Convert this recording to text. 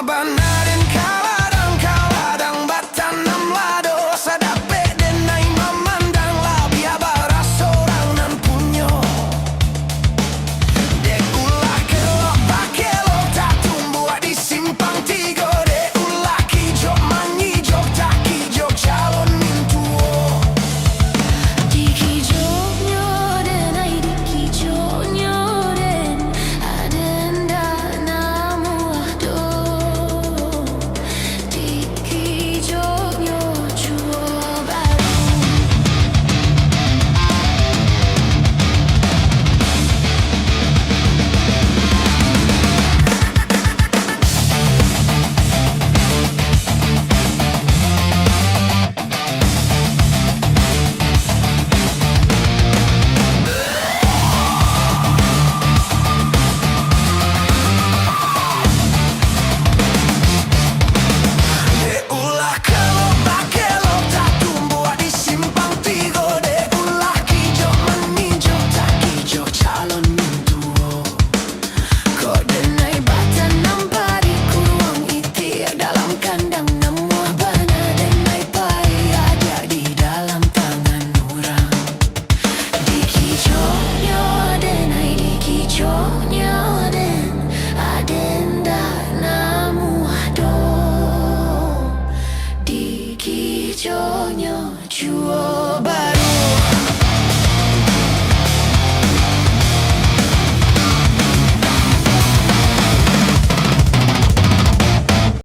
mua bana den kaladang batanam lado sadape denai memandang labia bara seorang nan punyo de ulah kelok bakelok tak tumbuh di simpang tiga de ulah kijok manyi jok tak kijok calon mintuo di kijoknya denai di kijoknya den adenda namu ado di kijoknya juo baru de ulah kelok bakelok tak tumbuh di simpang tiga de ulah kijok manyi jok tak kijok calon mintuo kok denai batanam pari kurung itir dalam kandang namu bana denai pai ada di dalam tangan orang di kijoknya denai di kijoknya den adenda namu ado di kijoknya juo